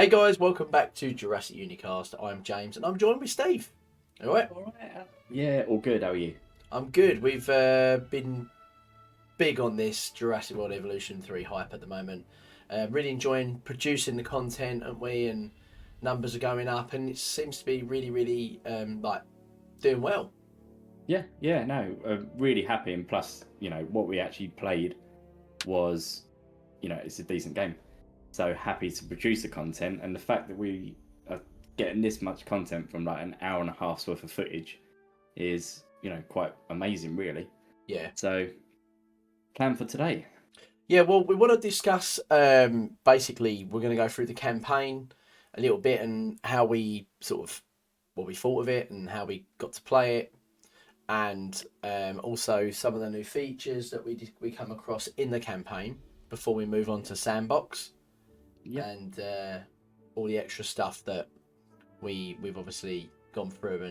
Hey guys, welcome back to Jurassic Unicast. I'm James and I'm joined with Steve. All right, All right. Yeah, all good. How are you? I'm good. We've been big on this Jurassic World Evolution 3 hype at the moment. Really enjoying producing the content, aren't we? And numbers are going up, and it seems to be really like doing well. Yeah, no, really happy. And plus, what we actually played was, it's a decent game. So happy to produce the content, and the fact that we are getting this much content from like an hour and a half's worth of footage is, quite amazing, really. Yeah, So, plan for today. yeah. Well, we want to discuss. Basically, we're going to go through the campaign a little bit and how we sort of what we thought of it and how we got to play it and also some of the new features that we come across in the campaign before we move on to sandbox Yeah, and all the extra stuff that we've obviously gone through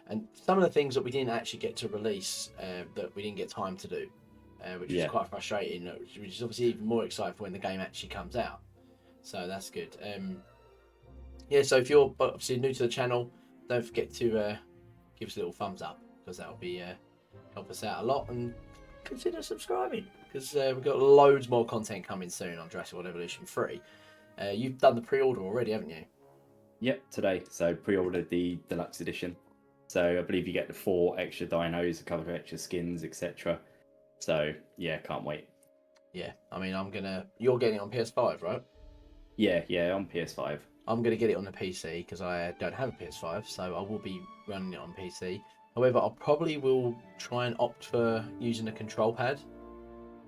and some of the things that we didn't actually get to release that we didn't get time to do, which was yeah, quite frustrating. Which is obviously even more exciting for when the game actually comes out. So that's good. Yeah. So if you're obviously new to the channel, don't forget to give us a little thumbs up because that'll be help us out a lot and consider subscribing because we've got loads more content coming soon on Jurassic World Evolution 3. You've done the pre-order already, haven't you? yep. Today, so pre-ordered the deluxe edition. So I believe you get the 4 extra dinos, a couple of extra skins, etc. So yeah, can't wait. Yeah, I mean, You're getting it on PS5, right? Yeah, on PS5. I'm gonna get it on the PC because I don't have a PS5, so I will be running it on PC. However, I probably will try and opt for using a control pad,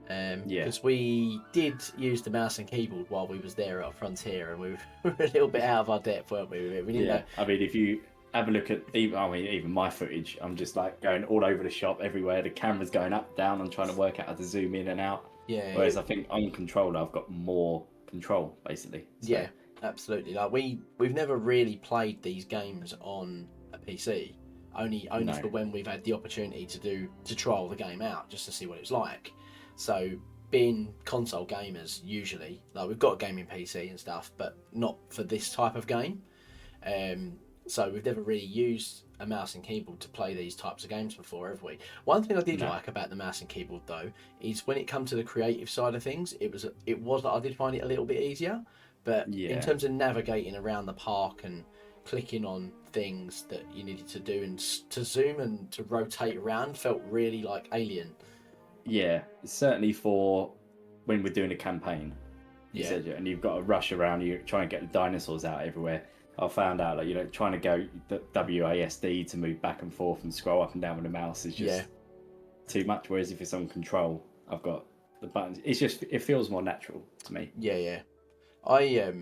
Yeah, because we did use the mouse and keyboard while we was there at Frontier, and we were a little bit out of our depth, weren't we? We didn't know. yeah. I mean, if you have a look at even my footage, I'm just like going all over the shop, everywhere. The camera's going up, down. I'm trying to work out how to zoom in and out. Yeah, Whereas I think on controller, I've got more control basically. So yeah, absolutely. Like we've never really played these games on a PC. Only no, for when we've had the opportunity to trial the game out just to see what it's like. So being console gamers usually, like we've got a gaming PC and stuff, but not for this type of game. Um, so we've never really used a mouse and keyboard to play these types of games before, have we? One thing I did no, like about the mouse and keyboard though is when it comes to the creative side of things, it was I did find it a little bit easier, but in yeah, terms of navigating around the park and clicking on things that you needed to do and to zoom and to rotate around felt really like alien. yeah. Certainly for when we're doing a campaign, you Yeah, said, and you've got to rush around. You try and get the dinosaurs out everywhere. I found out like trying to go the WASD to move back and forth and scroll up and down with the mouse is yeah, just too much. Whereas if it's on control, I've got the buttons. It's just it feels more natural to me. yeah. I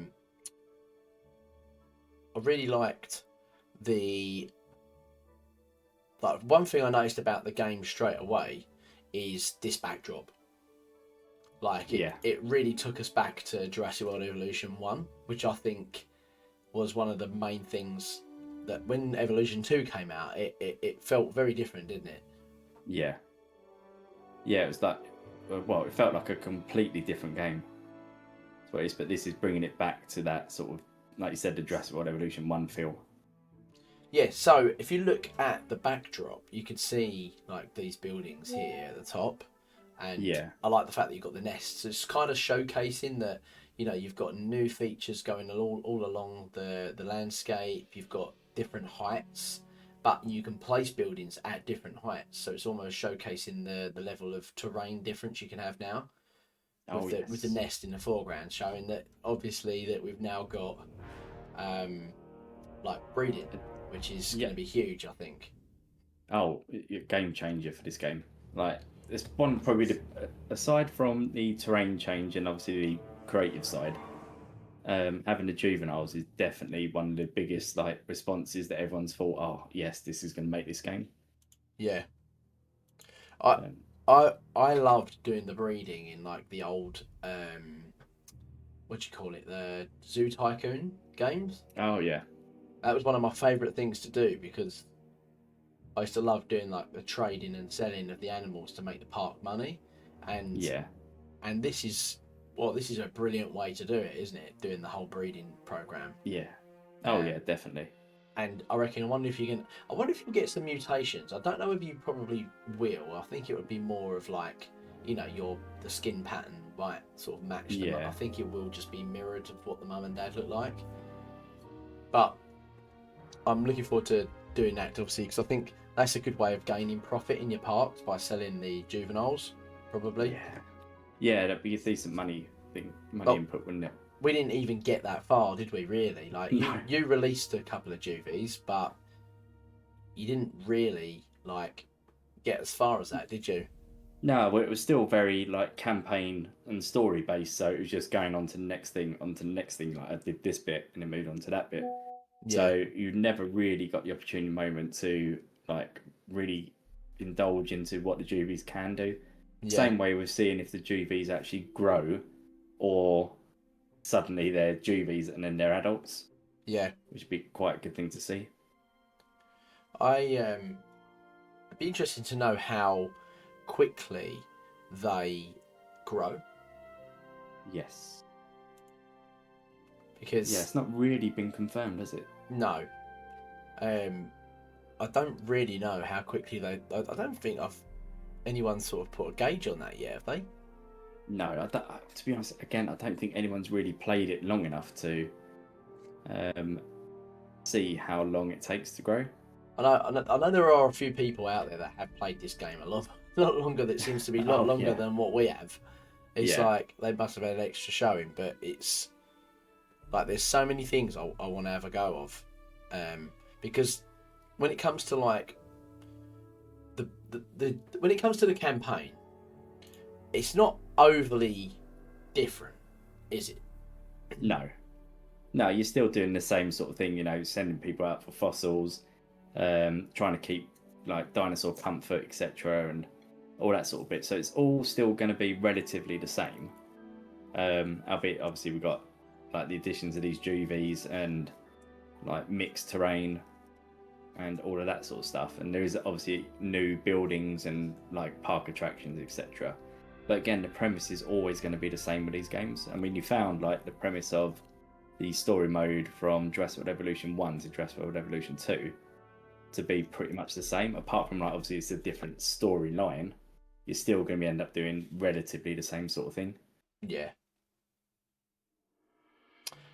really liked the like one thing I noticed about the game straight away is this backdrop. Like Yeah, it really took us back to Jurassic World Evolution 1, which I think was one of the main things that when Evolution 2 came out, it felt very different, didn't it? yeah, yeah. It was like, well, it felt like a completely different game. That's what it is. But this is bringing it back to that sort of, like you said, the Jurassic World Evolution 1 feel. Yeah, so if you look at the backdrop, you can see like these buildings here at the top, and Yeah, I like the fact that you've got the nests. It's kind of showcasing that you've got new features going all along the landscape. You've got different heights, but you can place buildings at different heights. So it's almost showcasing the level of terrain difference you can have now oh with the yes, nest in the foreground, showing that obviously that we've now got um, like breeding, which is going yeah. to be huge, I think. Oh, game changer for this game. Like it's one probably aside from the terrain change and obviously the creative side, having the juveniles is definitely one of the biggest like responses that everyone's thought. Oh yes, this is going to make this game. Yeah, I Um, I loved doing the breeding in like the old what do you call it, the Zoo Tycoon games. oh yeah, That was one of my favourite things to do because I used to love doing like the trading and selling of the animals to make the park money, and yeah, and this is well, this is a brilliant way to do it, isn't it? Doing the whole breeding program. Yeah. Oh yeah, definitely. And I reckon, I wonder if you'll get some mutations. I don't know if you probably will. I think it would be more of like, the skin pattern might sort of match them. Yeah. I think it will just be mirrored of what the mum and dad look like. But I'm looking forward to doing that, obviously, because I think that's a good way of gaining profit in your parks by selling the juveniles, probably. Yeah, that'd be a decent money input, wouldn't it? We didn't even get that far, did we? Really? Like you released a couple of juvies, but you didn't really like get as far as that, did you? No, but it was still very like campaign and story based, so it was just going on to the next thing, Like I did this bit and then moved on to that bit. Yeah. So you never really got the opportunity moment to like really indulge into what the juvies can do. Yeah. Same way with seeing if the juvies actually grow, or suddenly they're juvies and then they're adults. Yeah. Which would be quite a good thing to see. It'd be interesting to know how quickly they grow. Yes. Because it's not really been confirmed, has it? No. I don't really know how quickly they. I don't think anyone sort of put a gauge on that yet, have they? No, to be honest, again, I don't think anyone's really played it long enough to see how long it takes to grow. I know there are a few people out there that have played this game a lot longer. That seems to be a lot longer than what we have. It's like they must have had an extra showing, but it's like there's so many things I want to have a go of, because when it comes to like when it comes to the campaign, it's not overly different, is it? No, you're still doing the same sort of thing, sending people out for fossils, trying to keep like dinosaur comfort, etc., and all that sort of bit. So it's all still going to be relatively the same. Albeit obviously we've got like the additions of these juvies and like mixed terrain and all of that sort of stuff. And there is obviously new buildings and like park attractions, etc. But again, the premise is always going to be the same with these games. I mean, you found like the premise of the story mode from Jurassic World Evolution 1 to Jurassic World Evolution 2 to be pretty much the same, apart from like obviously it's a different storyline. You're still going to end up doing relatively the same sort of thing. Yeah.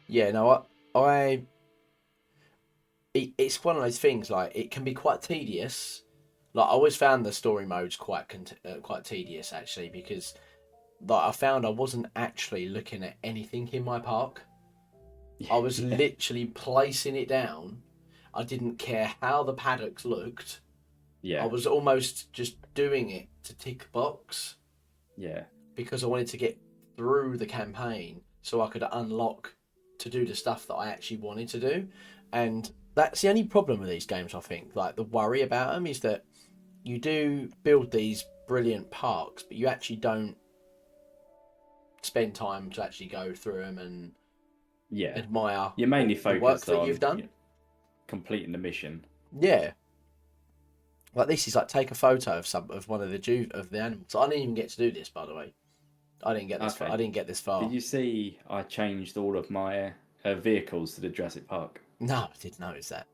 Yeah, no, it's one of those things, like, it can be quite tedious. Like, I always found the story modes quite tedious, actually, because like I found I wasn't actually looking at anything in my park. I was literally placing it down. I didn't care how the paddocks looked. Yeah. I was almost just doing it to tick a box. Yeah. Because I wanted to get through the campaign so I could unlock to do the stuff that I actually wanted to do. And that's the only problem with these games, I think. Like, the worry about them is that you do build these brilliant parks, but you actually don't spend time to actually go through them and admire. You're mainly focused the work that on you've done. Completing the mission. Yeah. Like, this is like, take a photo of one of the animals. I didn't even get to do this, by the way. I didn't get this far. I didn't get this far. Did you see I changed all of my vehicles to the Jurassic Park? No, I did notice that.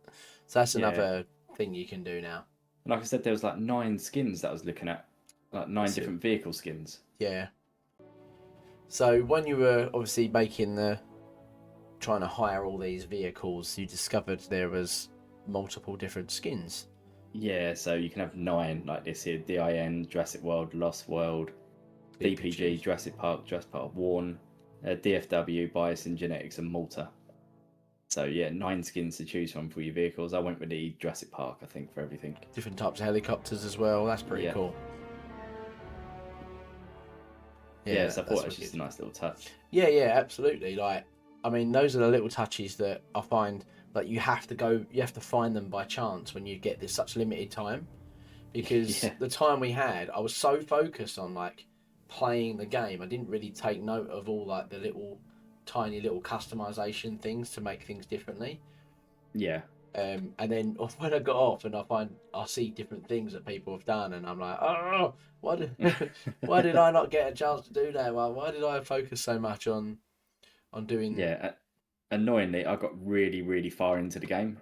So that's another thing you can do now. Like I said, there was like 9 skins that I was looking at. Like 9 different vehicle skins. Yeah. So when you were obviously trying to hire all these vehicles, you discovered there was multiple different skins. Yeah, so you can have 9 like this here: DIN, Jurassic World, Lost World, DPG, Jurassic Park Warn, DFW, Bias and Genetics, and Malta. So yeah, 9 skins to choose from for your vehicles. I went with the Jurassic Park, I think, for everything. Different types of helicopters as well. That's pretty cool. Yeah, so I thought it was just a nice little touch. Yeah, absolutely. Like, I mean, those are the little touches that I find like you have to find them by chance when you get this such limited time. Because the time we had, I was so focused on like playing the game, I didn't really take note of all like the tiny little customization things to make things differently. Yeah. And then when I got off and I see different things that people have done, and I'm like, oh, why did I not get a chance to do that? Why did I focus so much on doing? Yeah, annoyingly, I got really, really far into the game.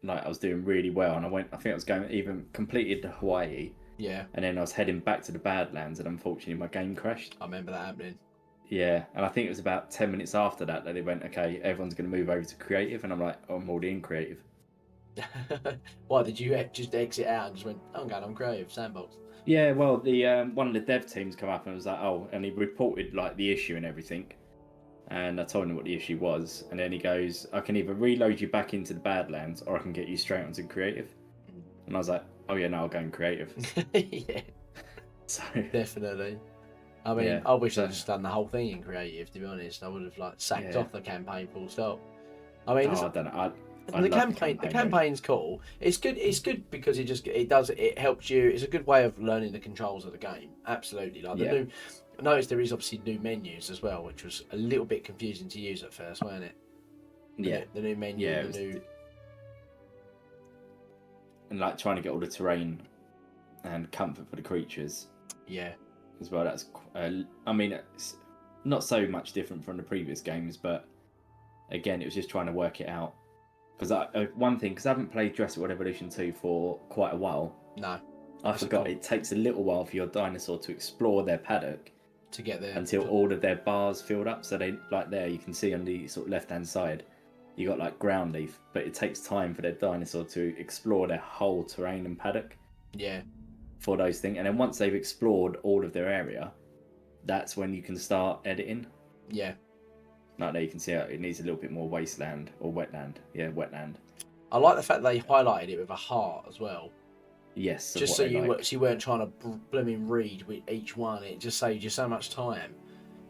Like I was doing really well, and I think I was going even completed the Hawaii, Yeah, and then I was heading back to the Badlands, and unfortunately my game crashed. I remember that happening. Yeah, and I think it was about 10 minutes after that they went, okay, everyone's going to move over to creative, and I'm like, oh, I'm already in creative. Why did you just exit out and just went? I'm going on creative sandbox. Yeah, well, the one of the dev teams come up and was like, oh, and he reported like the issue and everything, and I told him what the issue was, and then he goes, I can either reload you back into the Badlands or I can get you straight onto creative, and I was like, oh yeah, no, I'll go in creative. Yeah, So definitely. I mean, yeah, I wish I'd just done the whole thing in creative. To be honest, I would have like sacked Yeah. off the campaign full stop. I mean, I don't know. I the love campaign, the mode. campaign's cool. It's good. It's good because it helps you. It's a good way of learning the controls of the game. Absolutely. Like the Yeah. new. I noticed there is obviously new menus as well, which was a little bit confusing to use at first, wasn't it? Yeah, The new menu, Yeah, the new. and like trying to get all the terrain and comfort for the creatures Yeah, as well. That's I mean, it's not so much different from the previous games, but again, it was just trying to work it out. Because one thing, because I haven't played Jurassic World Evolution 2 for quite a while, no, I forgot it takes a little while for your dinosaur to explore their paddock to get there until all of their bars filled up. So they, like there, you can see on the sort of left-hand side, you got like ground leaf, but it takes time for their dinosaur to explore their whole terrain and paddock Yeah, for those things. And then once they've explored all of their area, that's when you can start editing. yeah. Like there, you can see it needs a little bit more wasteland or wetland. Yeah, wetland. I like the fact they highlighted it with a heart as well. Yes, Just so you weren't trying to blooming read with each one. It just saved you so much time.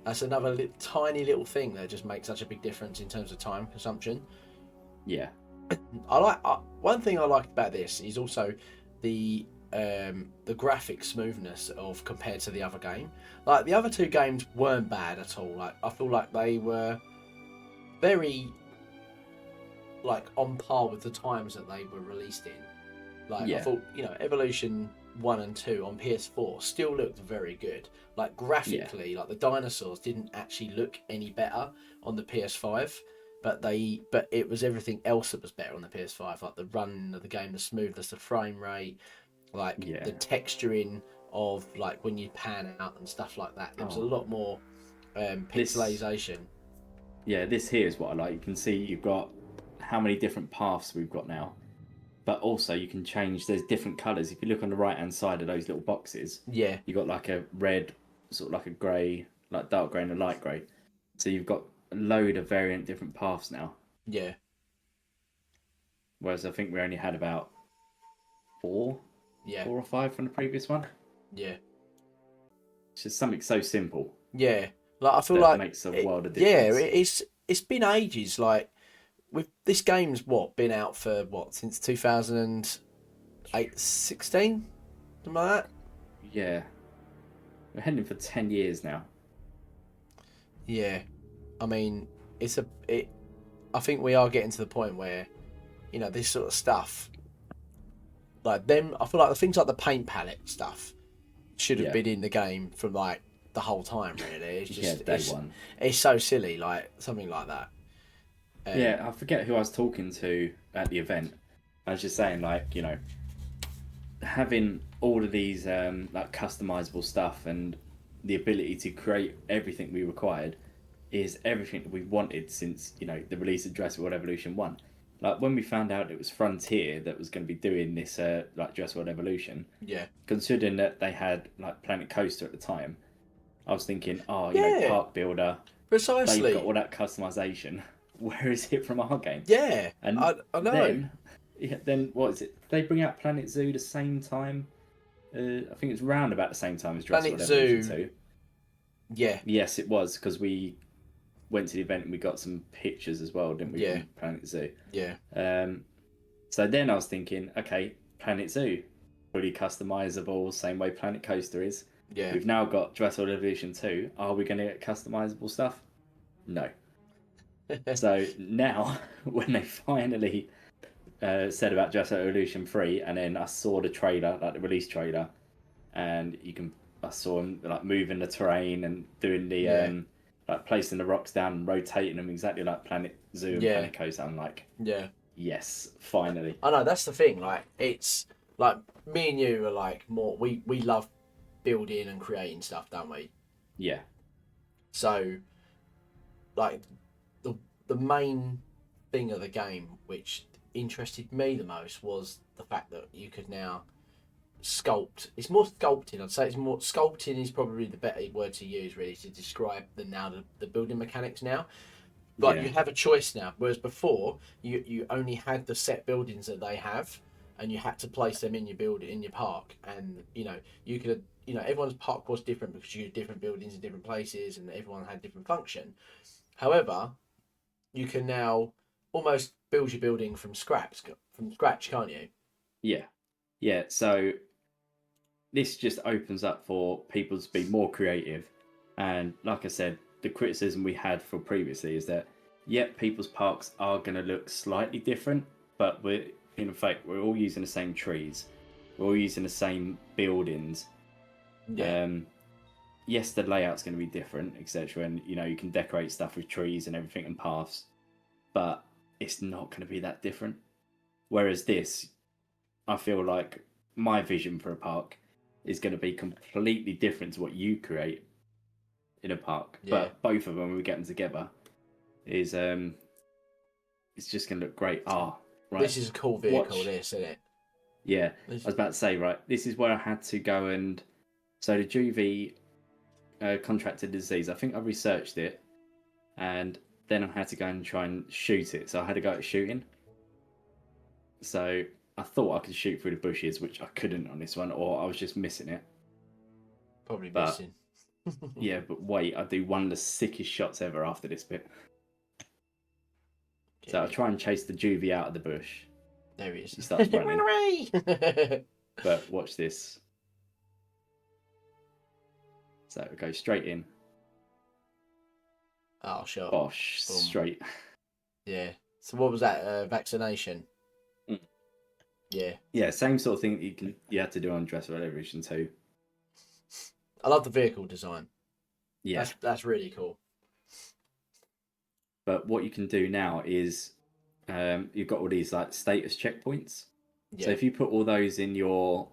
That's another tiny little thing that just makes such a big difference in terms of time consumption. Yeah. One thing I like about this is also the graphic smoothness of compared to the other game. Like the other two games weren't bad at all. Like I feel like they were very like on par with the times that they were released in. Like I thought, Evolution 1 and 2 on PS4 still looked very good. Like graphically, like the dinosaurs didn't actually look any better on the PS5, but it was everything else that was better on the PS5, like the run of the game, the smoothness, the frame rate, like the texturing of like when you pan out and stuff like that. There was a lot more pixelization. This here is what I like. You can see you've got how many different paths we've got now. But also you can change, there's different colours. If you look on the right hand side of those little boxes, you've got like a red, sort of like a grey, like dark grey and a light grey. So you've got a load of variant different paths now. Yeah. Whereas I think we only had about 4 or 5 from the previous one. Yeah. It's just something so simple. Yeah. Like I feel like makes a world of difference. Yeah, it's been ages. Like with this game's been out for since 2008, 16, something like that. Yeah, we're heading for 10 years now. Yeah, I mean I think we are getting to the point where this sort of stuff, like them. I feel like the things like the paint palette stuff should have been in the game from like the whole time. Really, it's just day one. It's so silly, like something like that. I forget who I was talking to at the event. I was just saying, like, having all of these like customizable stuff and the ability to create everything we required is everything that we've wanted since the release of Jurassic World Evolution 1. Like when we found out it was Frontier that was going to be doing this like Jurassic World Evolution, considering that they had like Planet Coaster at the time, I was thinking, Park Builder, precisely, they've got all that customization. Where is it from our game? Yeah, and I know. Then what is it? Did they bring out Planet Zoo the same time? I think it's round about the same time as Jurassic World Evolution 2. Yeah. Yes, it was because we went to the event and we got some pictures as well, didn't we? Yeah. From Planet Zoo. Yeah. So then I was thinking, okay, Planet Zoo, fully customizable, same way Planet Coaster is. Yeah. We've now got Jurassic World Evolution 2. Are we going to get customizable stuff? No. So now, when they finally said about Jurassic Evolution 3, and then I saw the trailer, like the release trailer, and I saw him like moving the terrain and doing the Yeah. like placing the rocks down and rotating them exactly like Planet Zoo and Yeah. Planet Coaster. I'm like, Yeah. yes, finally. I know, that's the thing. Like, it's like me and you are like more. We love building and creating stuff, don't we? Yeah, So, like, the the main thing of the game which interested me the most was the fact that you could now sculpt. It's more sculpting. I'd say it's more sculpting is probably the better word to use really to describe the building mechanics now. Like yeah, you have a choice now, whereas before you only had the set buildings that they have, and you had to place them in your in your park, and you could everyone's park was different because you had different buildings in different places, and everyone had different function. However, you can now almost build your building from scratch, can't you? yeah, yeah. So this just opens up for people to be more creative. And like I said, the criticism we had for previously is that, yep, people's parks are going to look slightly different, but in fact, we're all using the same trees. We're all using the same buildings. Yeah, Yes, the layout's going to be different, etc. And, you can decorate stuff with trees and everything and paths, but it's not going to be that different. Whereas this, I feel like my vision for a park is going to be completely different to what you create in a park. yeah. But both of them, when we get them together, is it's just going to look great. Right. This is a cool vehicle. Watch. This, isn't it? Yeah, This, I was about to say, right. This is where I had to go and so the Juvie contracted disease. I think I researched it, and then I had to go and try and shoot it. So I had to go at shooting. So I thought I could shoot through the bushes, which I couldn't on this one, or I was just missing it. probably But missing. yeah, but wait, I do one of the sickest shots ever after this bit. So I try and chase the Juvie out of the bush. There he is. He starts running. Away! But watch this. So it goes straight in. Oh, sure. Bosh, Boom. straight. Yeah. So what was that? Vaccination. Mm. Yeah. Yeah, same sort of thing that you had to do on Jurassic Evolution 2. I love the vehicle design. Yeah. That's really cool. But what you can do now is you've got all these like status checkpoints. Yeah. So if you put all those in your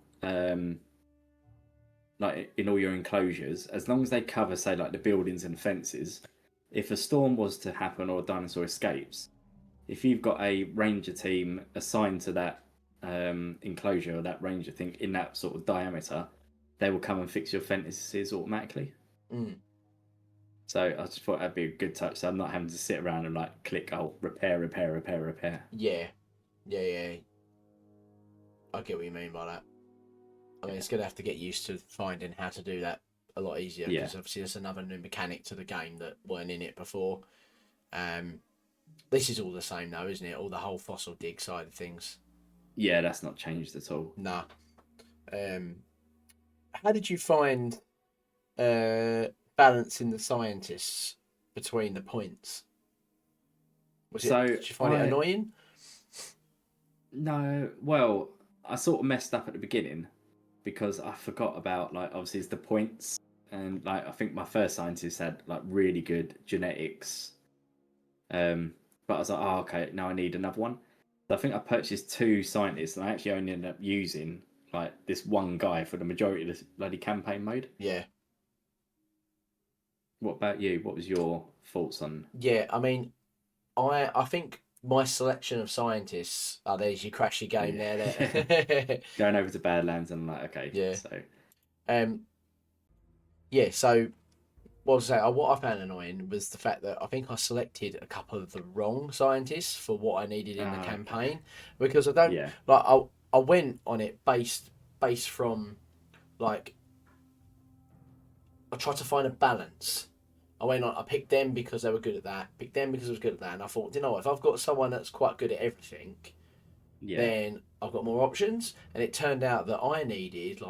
like in all your enclosures, as long as they cover, say, like the buildings and fences, if a storm was to happen or a dinosaur escapes, if you've got a ranger team assigned to that enclosure or that ranger thing in that sort of diameter, they will come and fix your fences automatically. Mm. So I just thought that'd be a good touch. So I'm not having to sit around and like click, repair. Yeah. Yeah. I get what you mean by that. I mean, it's going to have to get used to finding how to do that a lot easier because obviously there's another new mechanic to the game that weren't in it before. This is all the same though, isn't it? All the whole fossil dig side of things. Yeah, that's not changed at all. Nah. How did you find balancing the scientists between the points? Did you find it annoying? No, well, I sort of messed up at the beginning because I forgot about, like, obviously it's the points, and like I think my first scientist had like really good genetics, but I was like, oh, okay, now I need another one. So I think I purchased 2 scientists, and I actually only ended up using like this one guy for the majority of the bloody campaign mode. Yeah. What about you? What was your thoughts on? Yeah, I mean, I think my selection of scientists. Oh, there's you crash your game there. Going over to Badlands and I'm like, okay, Yeah. so yeah. So what I found annoying was the fact that I think I selected a couple of the wrong scientists for what I needed in the campaign because I don't like. I went on it based from like I tried to find a balance. I picked them because they were good at that. Picked them because I was good at that. And I thought, you know what, if I've got someone that's quite good at everything, then I've got more options. And it turned out that I needed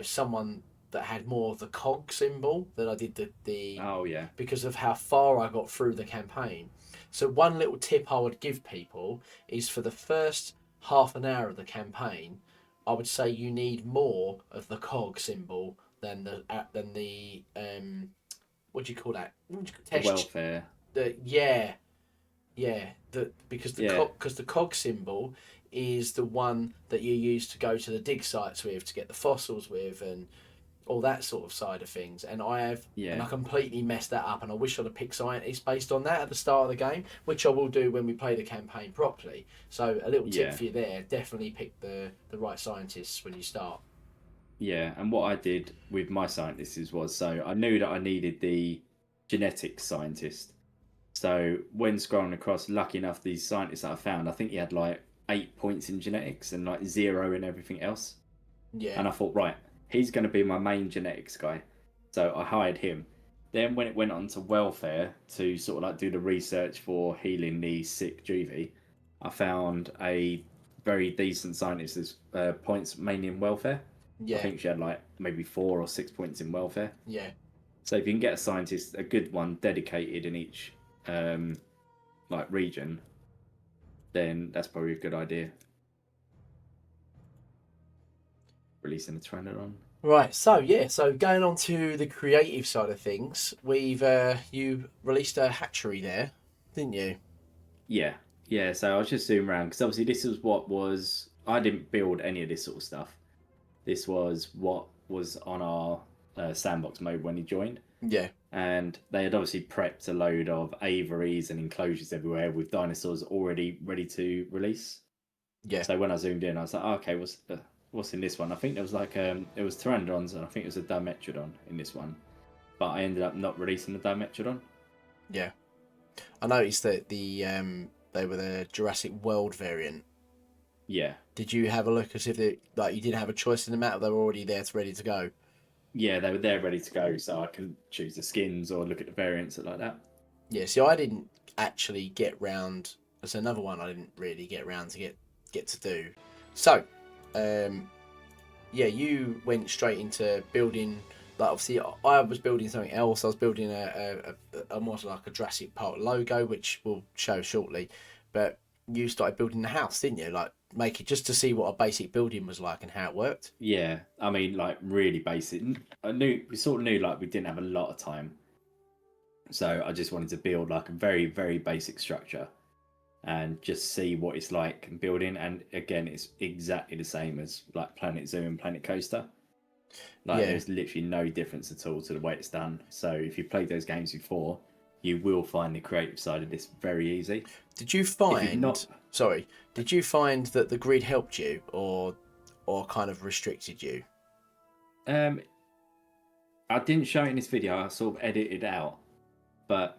someone that had more of the cog symbol than I did the oh yeah, because of how far I got through the campaign. So one little tip I would give people is for the first half an hour of the campaign, I would say you need more of the cog symbol than the what do you call that? The welfare. Because Yeah. the cog symbol is the one that you use to go to the dig sites with to get the fossils with and all that sort of side of things. And Yeah. I completely messed that up. And I wish I'd have picked scientists based on that at the start of the game, which I will do when we play the campaign properly. So a little tip Yeah. for you there: definitely pick the right scientists when you start. Yeah, and what I did with my scientists was, so I knew that I needed the genetics scientist. So when scrolling across, lucky enough, these scientists that I found, I think he had like 8 points in genetics and like 0 in everything else. Yeah, And I thought, right, he's going to be my main genetics guy. So I hired him. Then when it went on to welfare to sort of like do the research for healing the sick juvie, I found a very decent scientist with points mainly in welfare. I yeah, think she had like maybe 4 or 6 points in welfare. yeah. So if you can get a scientist, a good one, dedicated in each um, like region, then that's probably a good idea. Releasing a Pteranodon. Right, so going on to the creative side of things, we've you released a hatchery there, didn't you? Yeah, yeah. So I was just zooming around because obviously this was what was. I didn't build any of this sort of stuff. This was what was on our sandbox mode when he joined, Yeah, and they had obviously prepped a load of aviaries and enclosures everywhere with dinosaurs already ready to release. yeah. So when I zoomed in, I was like, oh, okay, what's in this one? I think there was like it was pteranodons, and I think it was a dimetrodon in this one, but I ended up not releasing the dimetrodon. Yeah, I noticed that they were the Jurassic World variant. Yeah, Did you have a look as if you didn't have a choice in the map? They were already there, ready to go. yeah, they were there ready to go, so I can choose the skins or look at the variants like that. Yeah, see, I didn't actually get round. That's another one I didn't really get round to get to do. So, um, yeah, you went straight into building. Like obviously, I was building something else. I was building a more like a Jurassic Park logo, which we'll show shortly. But you started building the house, didn't you? Like make it just to see what a basic building was like and how it worked. Yeah, I mean, like really basic. We sort of knew like we didn't have a lot of time, so I just wanted to build like a very very basic structure and just see what it's like building. And again, it's exactly the same as like Planet Zoo and Planet Coaster. Like Yeah. there's literally no difference at all to the way it's done. So if you played those games before, you will find the creative side of this very easy. Did you If you've not, find? Sorry. Did you find that the grid helped you, or kind of restricted you? um, I didn't show it in this video. I sort of edited out, but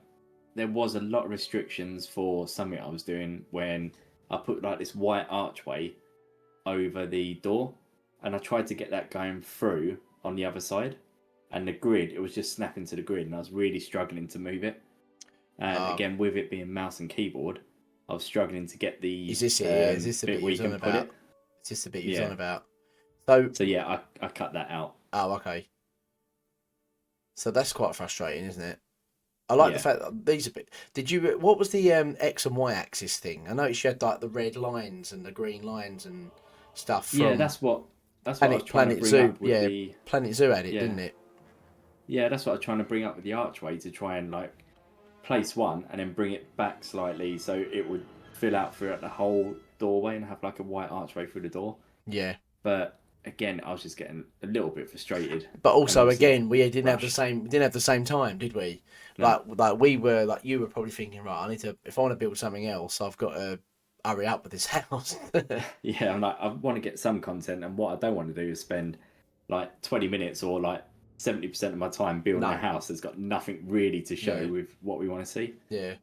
there was a lot of restrictions for something I was doing when I put like this white archway over the door, and I tried to get that going through on the other side, and the grid it was just snapping to the grid, and I was really struggling to move it. And Ah, again, with it being mouse and keyboard, I was struggling to get is the this it? Yeah, is this the bit bit you where you was on can put about? it. Is this the bit you was on Yeah. about? So, So yeah, I cut that out. oh, okay. So that's quite frustrating, isn't it? I like the Yeah. fact that these are bit. Did you? What was the X and Y axis thing? I noticed you had like the red lines and the green lines and stuff Yeah, from that's what I was trying to Planet bring Zoo. up with Yeah, the Planet Zoo had it, yeah. didn't it? Yeah, that's what I was trying to bring up with the archway to try and like place one and then bring it back slightly so it would fill out throughout the whole doorway and have like a white archway through the door. Yeah. But again, I was just getting a little bit frustrated. But And also, obviously again, we didn't have the rushed. same. We didn't have the same time, did we? No. Like we were. Like you were probably thinking, right? I need to. If I want to build something else, I've got to hurry up with this house. Yeah, I'm like, I want to get some content, and what I don't want to do is spend like 20 minutes or like 70% of my time building No. a house that's got nothing really to show Yeah. with what we want to see. Yeah.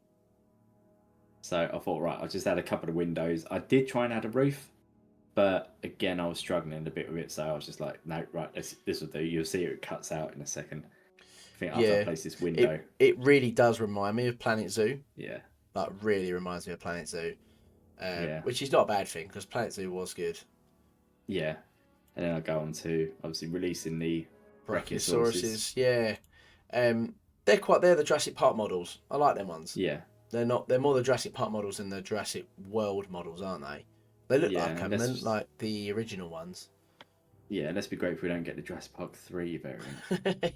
So I thought, right, I'll just add a couple of windows. I did try and add a roof, but again, I was struggling a bit with it. So I was just like, no, right, this will do. You'll see it cuts out in a second. I think after I place this window. It really does remind me of Planet Zoo. Yeah. Like really reminds me of Planet Zoo. Yeah. Which is not a bad thing because Planet Zoo was good. Yeah. And then I go on to obviously releasing the Brachiosauruses, yeah. They're the Jurassic Park models. I like them ones. Yeah. They're not. They're more the Jurassic Park models than the Jurassic World models, aren't they? They look like them. They look like the original ones. Yeah, let's be grateful we don't get the Jurassic Park 3 variant.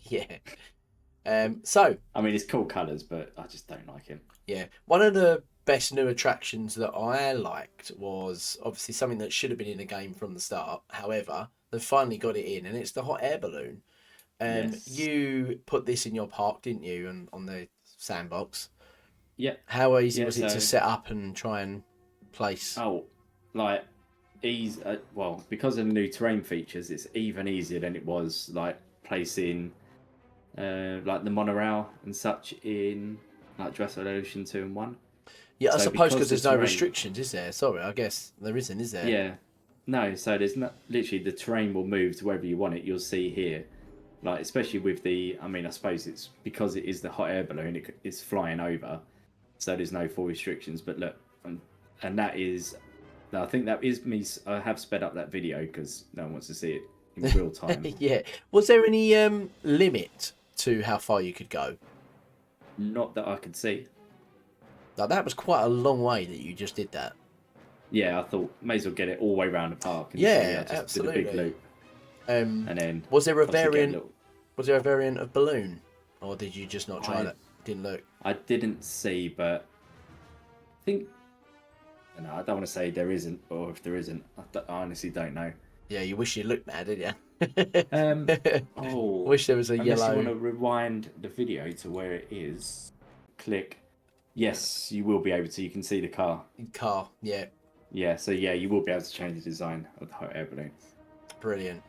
Yeah. So. I mean, it's cool colours, but I just don't like him. Yeah. One of the best new attractions that I liked was obviously something that should have been in the game from the start. However, they've finally got it in, and it's the hot air balloon. Yes. You put this in your park, didn't you, on the sandbox? Yeah. How easy was it to set up and try and place? Oh, like well, because of the new terrain features, it's even easier than it was like placing like the monorail and such in like Jurassic Ocean 2 and 1. Yeah, I So suppose because there's no terrain... restrictions, is there? Sorry, I guess there isn't, is there? Yeah. No, so there's not literally the terrain will move to wherever you want it. You'll see here, like especially with the. I mean, I suppose it's because it is the hot air balloon. It's flying over, so there's no full restrictions. But look, and that is. I think that is me. I have sped up that video because no one wants to see it in real time. Yeah. Was there any limit to how far you could go? Not that I could see. Like, that was quite a long way that you just did that. Yeah, I thought may as well get it all the way around the park. And yeah, just absolutely. did a big loop. And then was there a variant? Was there a variant of balloon, or did you just not try that? Didn't look. I didn't see, but I think. No, I don't want to say there isn't, or if there isn't, I honestly don't know. Yeah, you wish you looked now, did you? Oh, wish there was a unless yellow. You want to rewind the video to where it is. Click. Yes, you will be able to. You can see the car. Car, yeah. Yeah, so yeah, you will be able to change the design of the hot air balloon. Brilliant.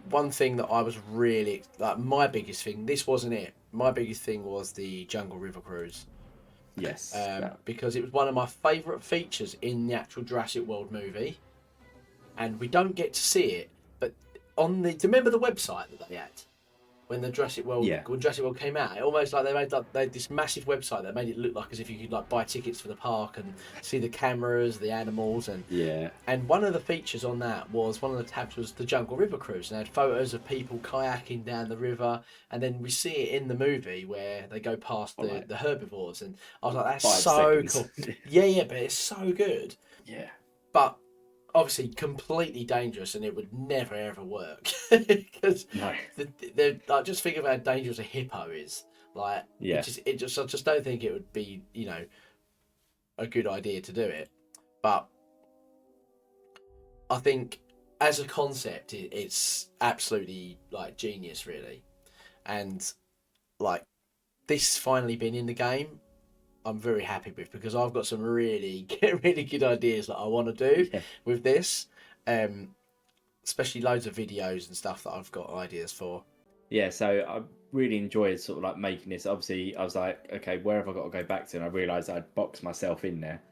One thing that I was really like, my biggest thing. This wasn't it. My biggest thing was the Jungle River Cruise. Yes. Because it was one of my favourite features in the actual Jurassic World movie, and we don't get to see it. But on the, do you remember the website that they had when the Jurassic World, when Jurassic World came out? It almost like they had this massive website that made it look like as if you could like buy tickets for the park and see the cameras, the animals, and And one of the features on that was one of the tabs was the Jungle River Cruise, and they had photos of people kayaking down the river, and then we see it in the movie where they go past the herbivores, and I was like, that's so cool. Yeah, but it's so good. Yeah. But obviously completely dangerous, and it would never ever work because like, just think of how dangerous a hippo is. Like, I just don't think it would be, you know, a good idea to do it. But I think as a concept, it's absolutely like genius, really. And like, this finally been in the game, I'm very happy with, because I've got some really good ideas that I want to do with this, especially loads of videos and stuff that I've got ideas for. Yeah, so I really enjoyed sort of like making this. Obviously, I was like, okay, where have I got to go back to? And I realised I'd boxed myself in there,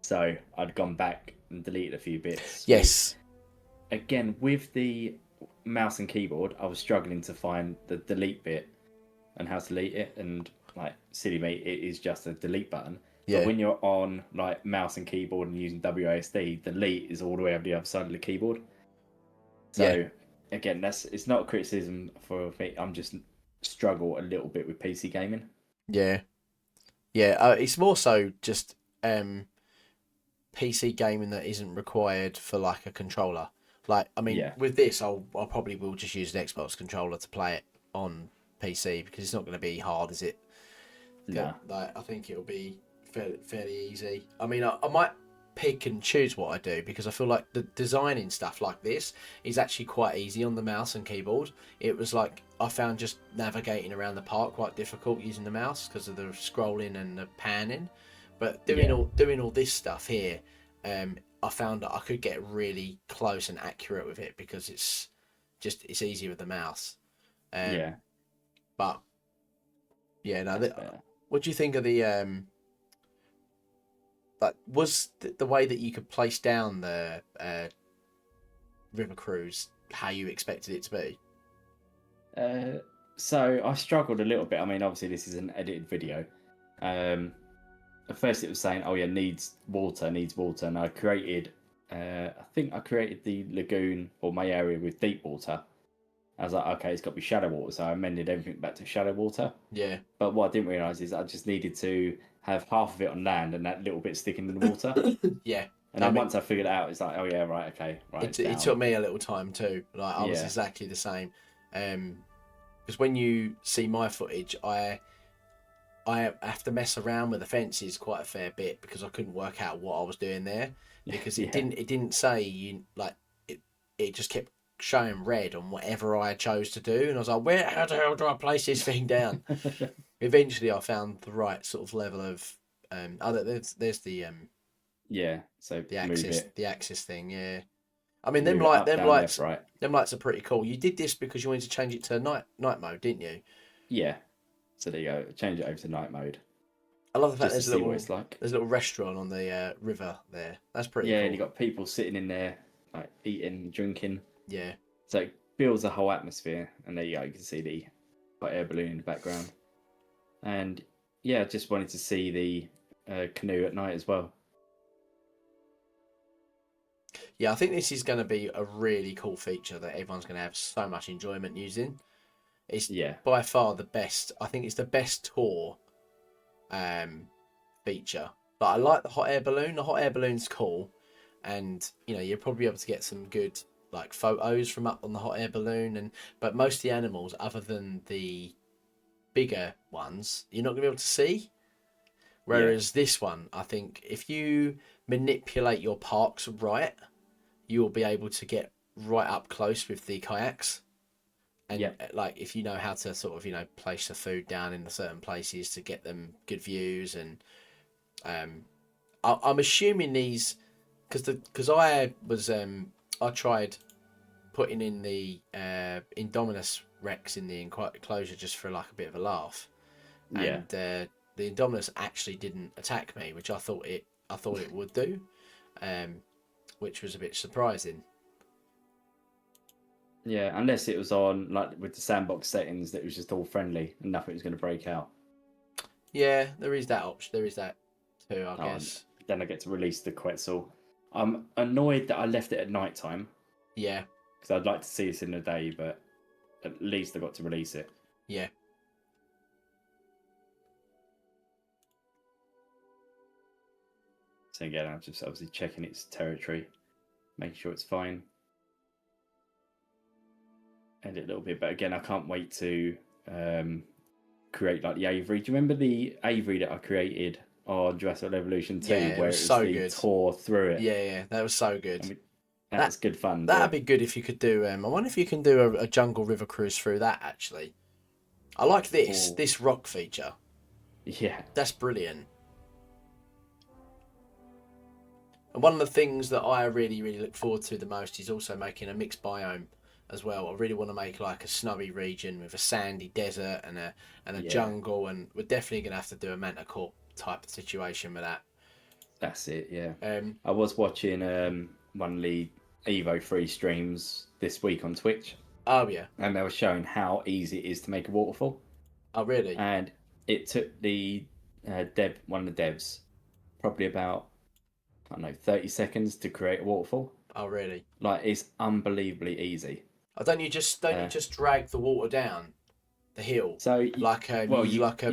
so I'd gone back and deleted a few bits. Yes. Again, with the mouse and keyboard, I was struggling to find the delete bit and how to delete it, and like, silly me, it is just a delete button. But when you're on like mouse and keyboard and using WASD, delete is all the way up the other side of the keyboard. So again, it's not a criticism for me. I'm just struggle a little bit with PC gaming. Yeah. It's more so just PC gaming that isn't required for like a controller. Like, I mean, with this, I'll probably will just use an Xbox controller to play it on PC, because it's not going to be hard, is it? No. Like, I think it'll be fairly easy. I mean, I might pick and choose what I do, because I feel like the designing stuff like this is actually quite easy on the mouse and keyboard. It was like, I found just navigating around the park quite difficult using the mouse because of the scrolling and the panning. But doing all this stuff here, I found that I could get really close and accurate with it, because it's easier with the mouse. But what do you think of the like, was the way that you could place down the river cruise how you expected it to be? So I struggled a little bit. I mean, obviously this is an edited video. At first it was saying, oh yeah, needs water, and I created I think I created the lagoon, or my area, with deep water. I was like, okay, it's got to be shallow water, so I amended everything back to shallow water. Yeah. But what I didn't realise is I just needed to have half of it on land and that little bit sticking in the water. Yeah. And then once I figured it out, it's like, oh yeah, right, okay, right. It took me a little time too. Like I was Yeah. exactly the same. Because when you see my footage, I have to mess around with the fences quite a fair bit because I couldn't work out what I was doing there because it didn't say it just kept showing red on whatever I chose to do, and I was like, how the hell do I place this thing down? Eventually, I found the right sort of level of there's the so the move axis it. the axis thing. Yeah, I mean Move it up, down, left, right. them lights are pretty cool. You did this because you wanted to change it to night mode, didn't you? Yeah. So there you go. Change it over to night mode. I love the fact Just to see what it's like. there's a little restaurant on the river there. That's pretty cool. Yeah, and you got people sitting in there, like eating, drinking. Yeah. So it builds a whole atmosphere, and there you go. You can see the hot air balloon in the background. And yeah, just wanted to see the canoe at night as well. Yeah, I think this is going to be a really cool feature that everyone's going to have so much enjoyment using. It's by far the best. I think it's the best tour feature. But I like the hot air balloon. The hot air balloon's cool, and you'll probably be able to get some good like photos from up on the hot air balloon. But most of the animals, other than the bigger ones, you're not going to be able to see. Whereas this one, I think, if you manipulate your parks right, you will be able to get right up close with the kayaks. And like if you know how to sort of place the food down in certain places to get them good views, and I'm assuming these because I tried putting in the Indominus Rex in the enclosure just for like a bit of a laugh, and the Indominus actually didn't attack me, which I thought it would do, which was a bit surprising. Yeah, unless it was on like with the sandbox settings that was just all friendly and nothing was going to break out. Yeah, there is that option. There is that too, I guess. Then I get to release the Quetzal. I'm annoyed that I left it at night time. Yeah. Because I'd like to see this in the day, but at least I got to release it. Yeah. So again, I'm just obviously checking its territory, making sure it's fine. Edit a little bit, but again, I can't wait to create like the Avery. Do you remember the Avery that I created on Jurassic Evolution 2, where it was so the good tour through it? Yeah, that was so good. I mean, that was good fun. That'd be good if you could do. I wonder if you can do a jungle river cruise through that. Actually, I like this rock feature. Yeah, that's brilliant. And one of the things that I really, really look forward to the most is also making a mixed biome as well. I really want to make like a snowy region with a sandy desert and a jungle, and we're definitely going to have to do a Manticore type of situation with that. That's it, yeah. I was watching one of the Evo 3 streams this week on Twitch. Oh, yeah. And they were showing how easy it is to make a waterfall. Oh, really? And it took the one of the devs probably about, 30 seconds to create a waterfall. Oh, really? Like, it's unbelievably easy. Don't you just drag the water down the hill? So you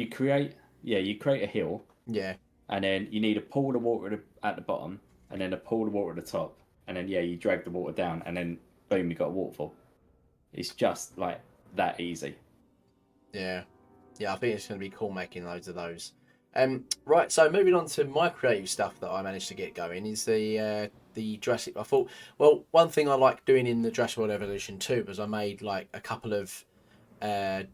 create a hill. Yeah. And then you need to pull the water at the bottom, and then to pull the water at the top, and then you drag the water down, and then boom, you got a waterfall. It's just like that easy. Yeah, I think it's going to be cool making loads of those. Right, so moving on to my creative stuff that I managed to get going is the Jurassic. I thought, well, one thing I like doing in the Jurassic World Evolution 2 was I made like a couple of, I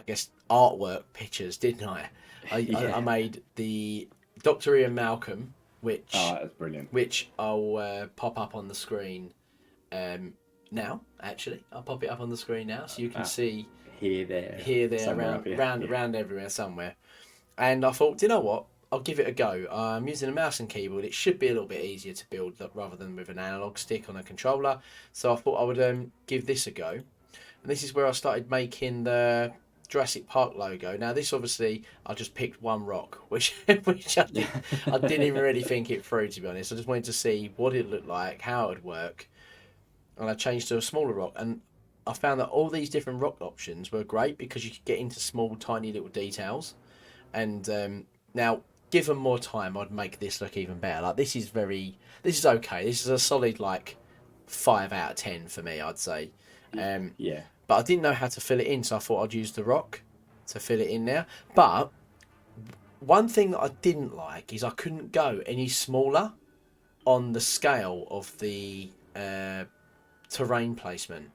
guess, artwork pictures, didn't I? I made the Dr. Ian Malcolm, which that's brilliant. Which I'll pop up on the screen now. Actually, I'll pop it up on the screen now so you can see here, there, around everywhere somewhere. And I thought, do you know what? I'll give it a go. I'm using a mouse and keyboard. It should be a little bit easier to build rather than with an analog stick on a controller. So I thought I would give this a go. And this is where I started making the Jurassic Park logo. Now this obviously I just picked one rock, which I didn't even really think it through, to be honest. I just wanted to see what it looked like, how it would work, and I changed to a smaller rock. And I found that all these different rock options were great because you could get into small, tiny little details. And Now, given more time, I'd make this look even better. Like this is okay. This is a solid like 5 out of 10 for me, I'd say. Yeah. But I didn't know how to fill it in, so I thought I'd use the rock to fill it in there. But one thing that I didn't like is I couldn't go any smaller on the scale of the terrain placement.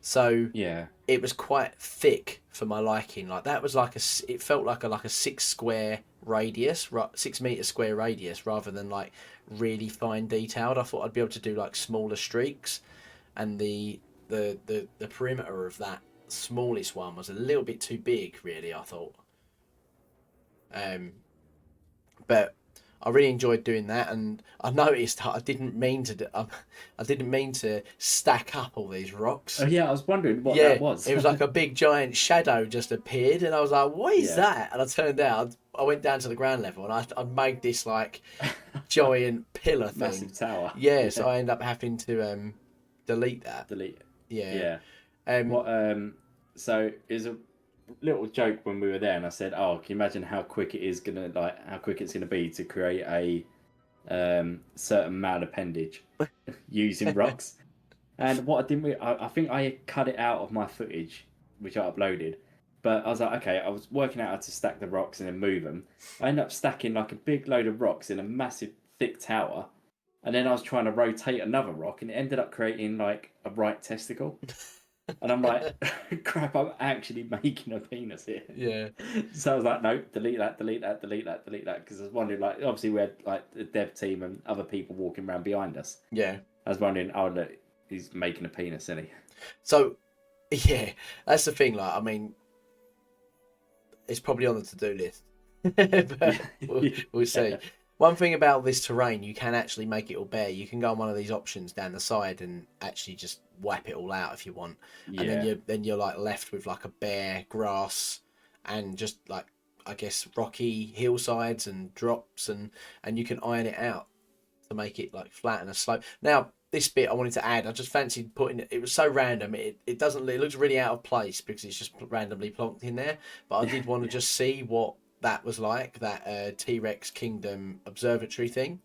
So Yeah. it was quite thick for my liking. Like that was it felt like a 6 meter square radius rather than like really fine detailed. I thought I'd be able to do like smaller streaks, and the perimeter of that smallest one was a little bit too big, really. I thought, but I really enjoyed doing that, and I noticed I didn't mean to stack up all these rocks. Oh yeah, I was wondering what Yeah, that was. it was like a big giant shadow just appeared, and I was like, "What is Yeah. that?" And I turned out, I went down to the ground level, and I made this like giant pillar thing. Massive tower. Yeah, so I ended up having to delete that. Delete it. Yeah. Yeah. So it was a little joke when we were there, and I said, "Oh, can you imagine how quick it's gonna be to create a certain mal appendage using rocks?" And what I think I cut it out of my footage, which I uploaded. But I was like, okay, I was working out how to stack the rocks and then move them. I ended up stacking like a big load of rocks in a massive thick tower, and then I was trying to rotate another rock, and it ended up creating like a right testicle. And I'm like, crap, I'm actually making a penis here. Yeah. So I was like, no, delete that. Because I was wondering, like, obviously we had like the dev team and other people walking around behind us. Yeah. I was wondering, oh, look, he's making a penis, isn't he? So, yeah, that's the thing. Like, I mean, it's probably on the to-do list, but we'll see. One thing about this terrain, you can actually make it all bare. You can go on one of these options down the side and actually just wipe it all out if you want, and then you're like left with like a bare grass and just like, I guess, rocky hillsides and drops, and you can iron it out to make it like flat and a slope. Now, this bit I wanted to add, I just fancied putting it. It was so random. It doesn't. It looks really out of place because it's just randomly plonked in there. But I did want to just see what that was like, that T-Rex Kingdom observatory thing,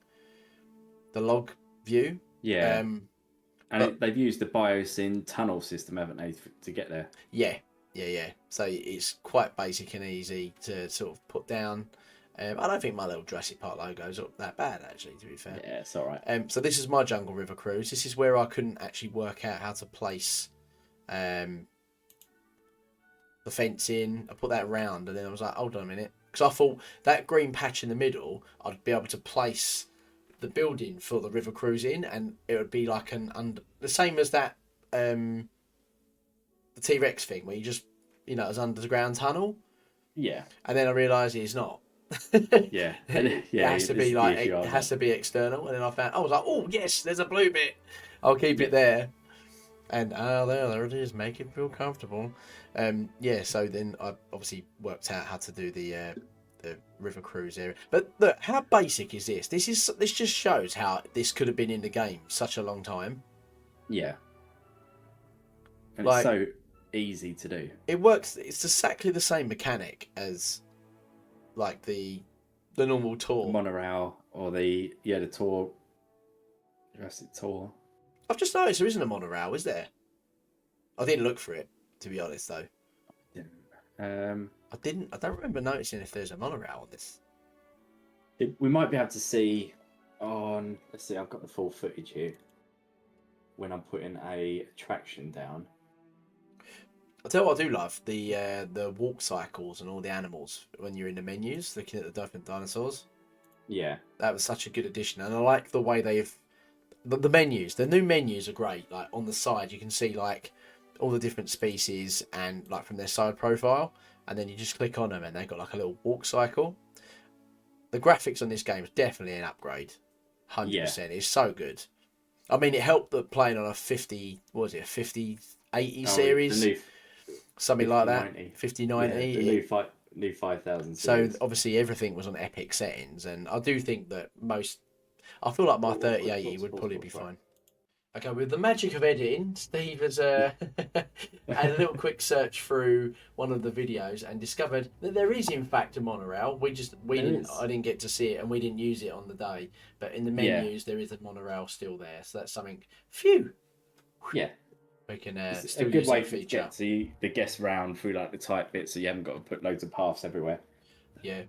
the log view. Yeah. They've used the Biosyn tunnel system, haven't they, to get there? Yeah. So it's quite basic and easy to sort of put down. I don't think my little Jurassic Park logo is that bad, actually, to be fair. Yeah, it's all right. So this is my Jungle River cruise. This is where I couldn't actually work out how to place the fence in. I put that round, and then I was like, hold on a minute. Because I thought that green patch in the middle, I'd be able to place the building for the river cruise in, and it would be like the same as that the T-Rex thing, where you just, it's underground tunnel. Yeah. And then I realised it's not. Yeah. It has to be like, it has to be external, and then I was like, oh yes, there's a blue bit. I'll keep it there. And there it is. Make it feel comfortable. So then I obviously worked out how to do the river cruise area. But look, how basic is this? This just shows how this could have been in the game such a long time. Yeah. And it's so easy to do. It works. It's exactly the same mechanic as like the normal tour. The monorail or the tour. Jurassic tour. I've just noticed there isn't a monorail, is there? I didn't look for it, to be honest, though. I don't remember noticing if there's a monorail on this. We might be able to see on. Let's see. I've got the full footage here. When I'm putting a attraction down. I'll tell you what I do love, the walk cycles and all the animals when you're in the menus, looking at the different dinosaurs. Yeah. That was such a good addition, and I like the way they've the menus. The new menus are great. Like on the side, you can see like all the different species and like from their side profile, and then you just click on them and they've got like a little walk cycle. The graphics on this game is definitely an upgrade, 100%. It's so good. I mean, it helped that playing on a 5080 series, something like that, 5090. Yeah, the new 5000 series. So obviously everything was on epic settings, and I do think that I feel like my 3080 would probably be fine. Okay, with the magic of editing, Steve has had a little quick search through one of the videos and discovered that there is in fact a monorail. I didn't get to see it and we didn't use it on the day, but in the Yeah, menus there is a monorail still there, so that's something. Phew, yeah. we can It's a still good use way that to feature. get the guests round through like the tight bits, so you haven't got to put loads of paths everywhere. Yeah,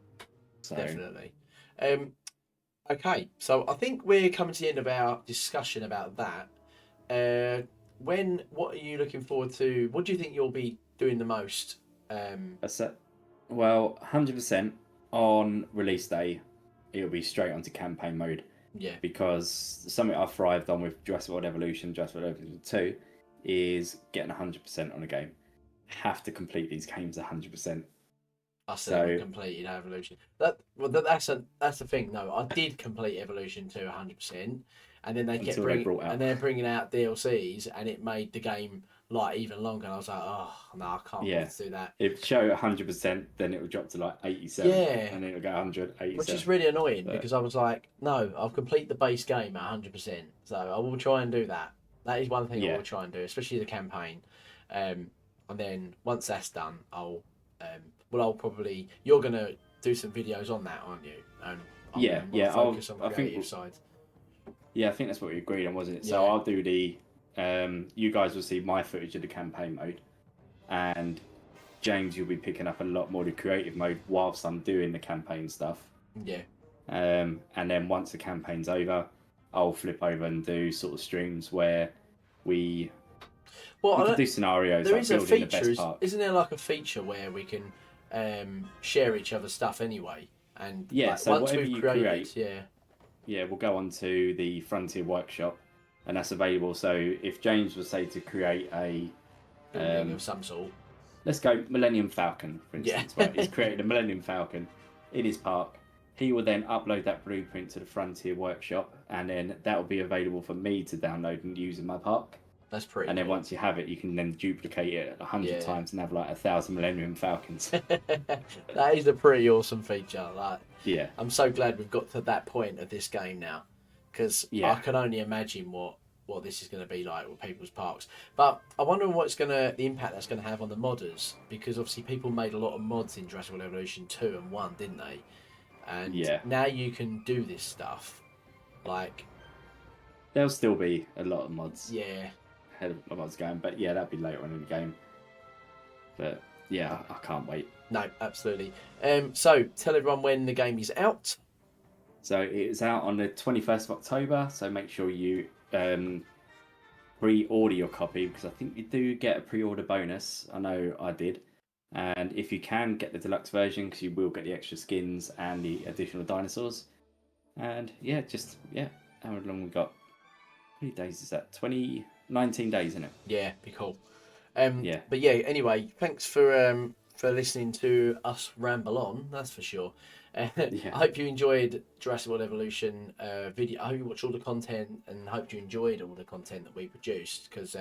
So definitely. Okay, so I think we're coming to the end of our discussion about that. What are you looking forward to? What do you think you'll be doing the most? that's it. Well, 100% on release day, it'll be straight onto campaign mode Yeah, because something I've thrived on with Jurassic World Evolution, Jurassic World Evolution 2, is getting 100% on a game. Have to complete these games 100%. I still haven't So completed Evolution. That's the thing. No, I did complete Evolution to 100%, and then until they brought out, they're bringing out DLCs, and it made the game like even longer. And I was like, oh no, I can't bother yeah, to do that. if show 100%, then it will drop to like 87, Yeah, and then it'll go 100, which 87. is really annoying But because I was like, no, I'll complete the base game at 100%. So I will try and do that. That is one thing I yeah, will try and do, especially the campaign. And then once that's done, I'll probably you're gonna do some videos on that, aren't you? And I'm yeah, gonna more yeah. focus on the I think, creative side. yeah, I think that's what we agreed on, wasn't it? So Yeah, I'll do the, you guys will see my footage of the campaign mode, and James, you'll be picking up a lot more of the creative mode whilst I'm doing the campaign stuff. yeah. And then once the campaign's over, I'll flip over and do sort of streams where we Well, we could do scenarios there like is a building the feature, best park. isn't there? Like a feature where we can share each other's stuff anyway, and Yeah, like so once whatever we've you created, create, yeah, yeah, we'll go on to the Frontier Workshop, and that's available. So if James was say to create a, building of some sort. let's go Millennium Falcon, for Yeah. instance, right? He's created a Millennium Falcon in his park. He will then upload that blueprint to the Frontier Workshop, and then that will be available for me to download and use in my park. That's pretty. And then cool. once you have it, you can then duplicate it 100 Yeah. times and have like 1,000 Millennium Falcons. That is a pretty awesome feature. Like, Yeah, I'm so glad we've got to that point of this game now, because I yeah, can only imagine what this is going to be like with people's parks. But I wonder the impact that's going to have on the modders, because obviously people made a lot of mods in Jurassic World Evolution 2 and 1, didn't they? And yeah. now you can do this stuff. Like, There'll still be a lot of mods. yeah. Ahead of mods going, but yeah, that'll be later on in the game. But yeah, I can't wait. No, absolutely. So tell everyone when the game is out. So it's out on the 21st of October. So make sure you pre-order your copy, because I think you do get a pre-order bonus. I know I did. And if you can, get the deluxe version, because you will get the extra skins and the additional dinosaurs. And yeah, how long we got? How many days is that? 19 days, isn't it? Yeah, be cool. Yeah. But yeah, anyway, thanks for listening to us ramble on. That's for sure. Yeah. I hope you enjoyed Jurassic World Evolution video. I hope you watched all the content and hope you enjoyed all the content that we produced, because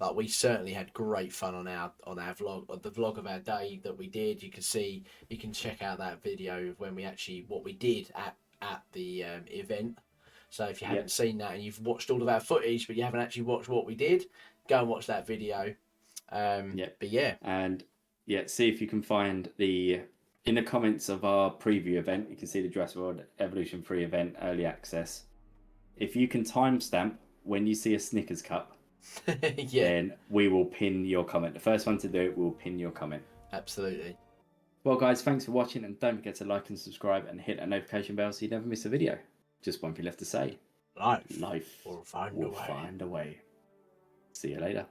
like we certainly had great fun on our vlog, the vlog of our day that we did. You can check out that video of when we actually what we did at the event. So if you haven't seen that and you've watched all of our footage but you haven't actually watched what we did, go and watch that video. But yeah, and yeah, see if you can find in the comments of our preview event, you can see the Jurassic World Evolution 3 event early access. If you can timestamp when you see a Snickers cup, yeah, then we will pin your comment. The first one to do it will pin your comment. absolutely. Well, guys, thanks for watching, and don't forget to like and subscribe and hit that notification bell so you never miss a video. Just one thing left to say. Life will find a way. See you later.